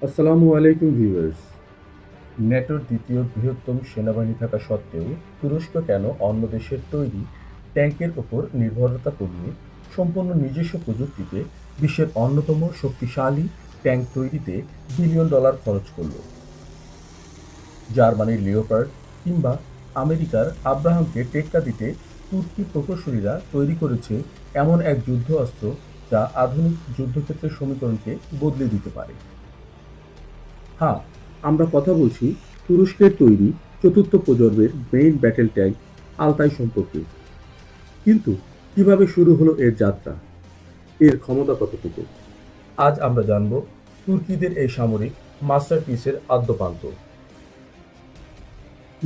আসসালামু আলাইকুম ভিউয়ার্স। ন্যাটোর দ্বিতীয় বৃহত্তম সেনাবাহিনী থাকা সত্ত্বেও তুরস্ক কেন অন্য দেশের তৈরি ট্যাঙ্কের ওপর নির্ভরতা কমিয়ে সম্পূর্ণ নিজস্ব প্রযুক্তিতে বিশ্বের অন্যতম শক্তিশালী ট্যাঙ্ক তৈরিতে বিলিয়ন ডলার খরচ করল? জার্মানির লিওপার্ড কিংবা আমেরিকার আব্রাহামকে টেক্কা দিতে তুর্কি প্রকৌশলীরা তৈরি করেছে এমন এক যুদ্ধ অস্ত্র যা আধুনিক যুদ্ধক্ষেত্রের সমীকরণকে বদলে দিতে পারে। হ্যাঁ, আমরা কথা বলছি তুরস্কের তৈরি চতুর্থ প্রজন্মের মেইন ব্যাটেল ট্যাঙ্ক আলতাই সম্পর্কে। কিন্তু কিভাবে শুরু হলো এর যাত্রা, এর ক্ষমতা কতটুকু? আজ আমরা জানব তুর্কিদের এই সামরিক মাস্টারপিসের আদ্যপান্ত।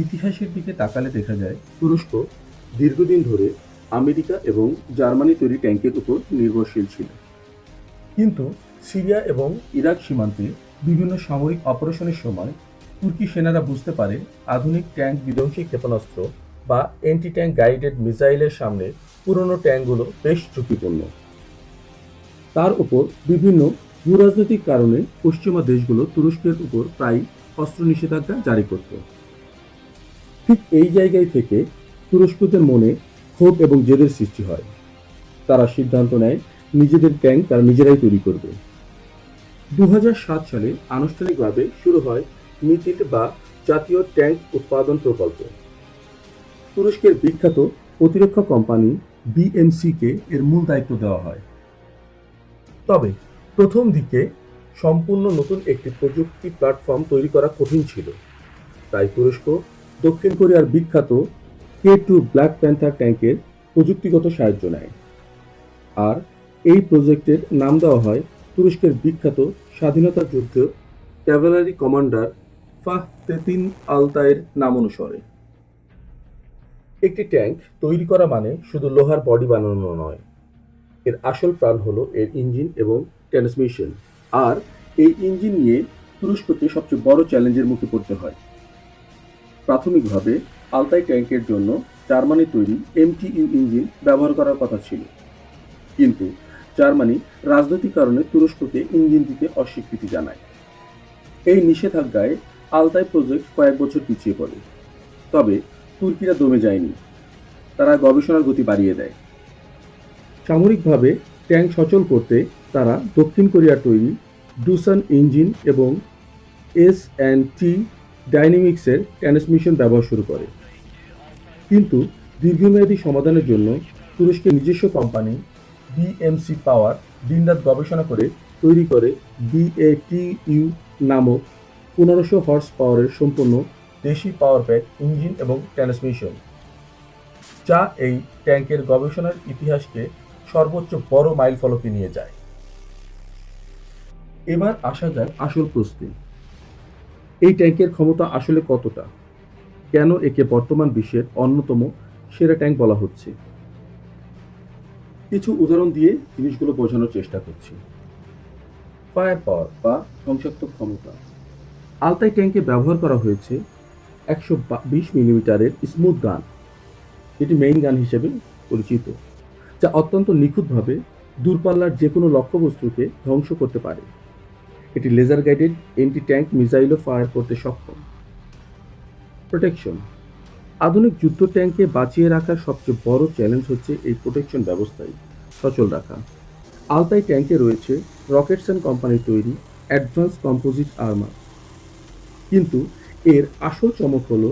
ইতিহাসের দিকে তাকালে দেখা যায় তুরস্ক দীর্ঘদিন ধরে আমেরিকা এবং জার্মানি তৈরি ট্যাঙ্কের উপর নির্ভরশীল ছিল। কিন্তু সিরিয়া এবং ইরাক সীমান্তে বিভিন্ন সামরিক অপারেশনের সময় তুর্কি সেনারা বুঝতে পারে আধুনিক ট্যাঙ্ক বিধ্বংসী ক্ষেপণাস্ত্র বা অ্যান্টি ট্যাঙ্ক গাইডেড মিসাইলের সামনে পুরনো ট্যাঙ্কগুলো বেশ ঝুঁকিপূর্ণ। তার উপর বিভিন্ন ভূরাজনৈতিক কারণে পশ্চিমা দেশগুলো তুরস্কের উপর প্রায় অস্ত্র নিষেধাজ্ঞা জারি করত। ঠিক এই জায়গায় থেকে তুরস্কদের মনে ক্ষোভ এবং জেদের সৃষ্টি হয়। তারা সিদ্ধান্ত নেয় নিজেদের ট্যাঙ্ক তারা নিজেরাই তৈরি করবে। ২০০৭ সালে আনুষ্ঠানিকভাবে শুরু হয় মিটিল বা জাতীয় ট্যাঙ্ক উৎপাদন প্রকল্প। তুরস্কের বিখ্যাত প্রতিরক্ষা কোম্পানি বিএমসি-কে এর মূল দায়িত্ব দেওয়া হয়। তবে প্রথম দিকে সম্পূর্ণ নতুন একটি প্রযুক্তি প্ল্যাটফর্ম তৈরি করা কঠিন ছিল। তাই তুরস্ক দক্ষিণ কোরিয়ার বিখ্যাত K2 ব্ল্যাক প্যান্থার ট্যাঙ্কের প্রযুক্তিগত সাহায্য নেয়। আর এই প্রজেক্টের নাম দেওয়া হয় তুরস্কের বিখ্যাত স্বাধীনতা যুদ্ধ ক্যাভালারি কমান্ডার ফাহতেতিন আলতাইয়ের নাম অনুসারে। একটি ট্যাঙ্ক তৈরি করা মানে শুধু লোহার বডি বানানো নয়, এর আসল প্রাণ হলো এর ইঞ্জিন এবং ট্রান্সমিশন। আর এই ইঞ্জিন নিয়ে তুরস্ককে সবচেয়ে বড় চ্যালেঞ্জের মুখে পড়তে হয়। প্রাথমিকভাবে আলতাই ট্যাঙ্কের জন্য জার্মানি তৈরি এমটিইউ ইঞ্জিন ব্যবহার করার কথা ছিল, কিন্তু জার্মানি রাজনৈতিক কারণে তুরস্ককে ইঞ্জিন দিতে অস্বীকৃতি জানায়। এই নিষেধাজ্ঞায় আলতাই প্রজেক্ট কয়েক বছর পিছিয়ে পড়ে। তবে তুর্কিরা দমে যায়নি, তারা গবেষণার গতি বাড়িয়ে দেয়। সামরিকভাবে ট্যাঙ্ক সচল করতে তারা দক্ষিণ কোরিয়ার তৈরি ডুসান ইঞ্জিন এবং এস&টি ডাইনামিক্সের ট্রান্সমিশন ব্যবহার শুরু করে। কিন্তু দীর্ঘমেয়াদী সমাধানের জন্য তুরস্কের নিজস্ব কোম্পানি বিএমসি পাওয়ার দিনরাত গবেষণা করে তৈরি করে বিএটিইউ নামক ১৫০০ হর্স পাওয়ারের সম্পূর্ণ দেশি পাওয়ার প্যাক ইঞ্জিন এবং ট্রান্সমিশন, যা এই ট্যাঙ্কের গবেষণার ইতিহাসকে সর্বোচ্চ বড় মাইলফলকে নিয়ে যায়। এবার আসা যাক আসল প্রশ্নে, এই ট্যাঙ্কের ক্ষমতা আসলে কতটা? কেন একে বর্তমান বিশ্বের অন্যতম সেরা ট্যাঙ্ক বলা হচ্ছে? কিছু উদাহরণ দিয়ে জিনিসগুলো বোঝানোর চেষ্টা করছি। ফায়ার পাওয়ার বা ধ্বংসাত্মক ক্ষমতা। আলতাই ট্যাঙ্কে ব্যবহার করা হয়েছে ১২০ মিলিমিটারের স্মুথ গান, যেটি মেইন গান হিসেবে পরিচিত, যা অত্যন্ত নিখুঁতভাবে দূরপাল্লার যে কোনো লক্ষ্যবস্তুকে ধ্বংস করতে পারে। এটি লেজার গাইডেড এন্টি ট্যাঙ্ক মিসাইলও ফায়ার করতে সক্ষম। প্রোটেকশন। আধুনিক যুদ্ধ ট্যাঙ্কে বাঁচিয়ে রাখার সবচেয়ে বড় চ্যালেঞ্জ হচ্ছে এই প্রোটেকশন ব্যবস্থায় সচল রাখা। আলতাই ট্যাঙ্কে রয়েছে রকেটসন কোম্পানির তৈরি অ্যাডভান্স কম্পোজিট আর্মার, কিন্তু এর আসল চমক হলো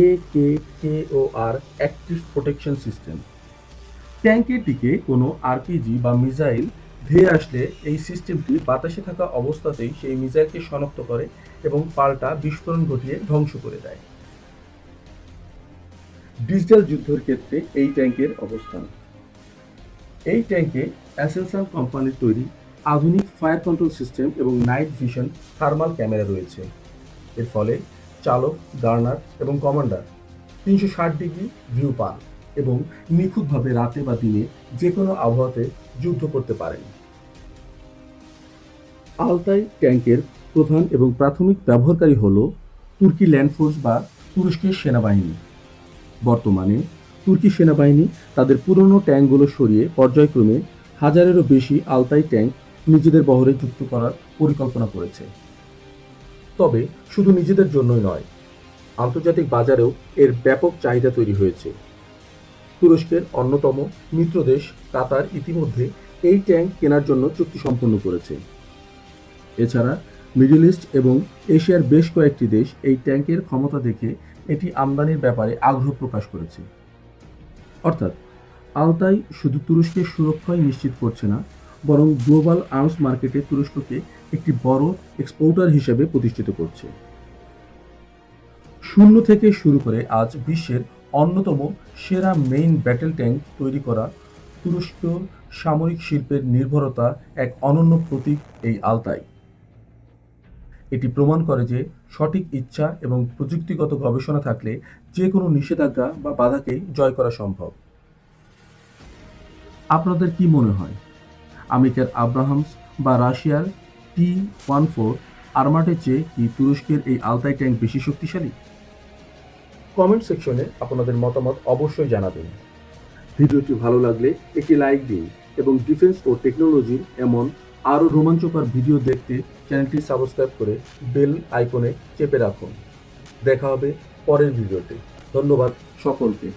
AKKOR অ্যাক্টিভ প্রোটেকশন সিস্টেম। ট্যাঙ্কের দিকে কোনো আরপিজি বা মিসাইল ধেয়ে আসলে এই সিস্টেমটি বাতাসে থাকা অবস্থাতেই সেই মিসাইলকে শনাক্ত করে এবং পাল্টা বিস্ফোরণ ঘটিয়ে ধ্বংস করে দেয়। ডিজিটাল যুদ্ধের ক্ষেত্রে এই ট্যাঙ্কের অবস্থান। এই ট্যাঙ্কে অ্যাসেনশন কোম্পানির তৈরি আধুনিক ফায়ার কন্ট্রোল সিস্টেম এবং নাইট ভিশন থার্মাল ক্যামেরা রয়েছে। এর ফলে চালক, গার্নার এবং কমান্ডার ৩৬০ ডিগ্রি ভিউ পান এবং নিখুঁতভাবে রাতে বা দিনে যে কোনো আবহাওয়াতে যুদ্ধ করতে পারেন। আলতাই ট্যাঙ্কের প্রধান এবং প্রাথমিক ব্যবহারকারী হল তুর্কি ল্যান্ড ফোর্স বা তুরস্কের সেনাবাহিনী। বর্তমানে তুর্কি সেনাবাহিনী তাদের পুরনো ট্যাঙ্কগুলো সরিয়ে পর্যায়ক্রমে হাজারেরও বেশি আলতাই ট্যাঙ্ক নিজেদের বহরে যুক্ত করার পরিকল্পনা করেছে। তবে শুধু নিজেদের জন্যই নয়, আন্তর্জাতিক বাজারেও এর ব্যাপক চাহিদা তৈরি হয়েছে। তুরস্কের অন্যতম মিত্র দেশ কাতার ইতিমধ্যে এই ট্যাঙ্ক কেনার জন্য চুক্তি সম্পন্ন করেছে। এছাড়া মিডল ইস্ট এবং এশিয়ার বেশ কয়েকটি দেশ এই ট্যাঙ্কের ক্ষমতা দেখে এটি আমদানির ব্যাপারে আগ্রহ প্রকাশ করেছে। অর্থাৎ আলতাই শুধু তুরস্কের সুরক্ষাই নিশ্চিত করছে না, বরং গ্লোবাল আর্মস মার্কেটে তুরস্ককে একটি বড় এক্সপোর্টার হিসেবে প্রতিষ্ঠিত করছে। শূন্য থেকে শুরু করে আজ বিশ্বের অন্যতম সেরা মেইন ব্যাটেল ট্যাঙ্ক তৈরি করা তুরস্ক সামরিক শিল্পের নির্ভরতা এক অনন্য প্রতীক এই আলতাই। এটি প্রমাণ করে যে সঠিক ইচ্ছা এবং প্রযুক্তিগত গবেষণা থাকলে যে কোনো নিষেধাজ্ঞা বা বাধাকেই জয় করা সম্ভব। আপনাদের কি মনে হয়, আমেরিকার আব্রাহামস বা রাশিয়ার T-14 আর্মাটের চেয়ে কি তুরস্কের এই আলতাই ট্যাঙ্ক বেশি শক্তিশালী? কমেন্ট সেকশনে আপনাদের মতামত অবশ্যই জানাবেন। ভিডিওটি ভালো লাগলে একটি লাইক দিন এবং ডিফেন্স ও টেকনোলজির এমন আরও রোমাঞ্চকর ভিডিও দেখতে চ্যানেলটি সাবস্ক্রাইব করে বেল আইকনে চেপে রাখুন। দেখা হবে পরের ভিডিওতে। ধন্যবাদ সকলকে।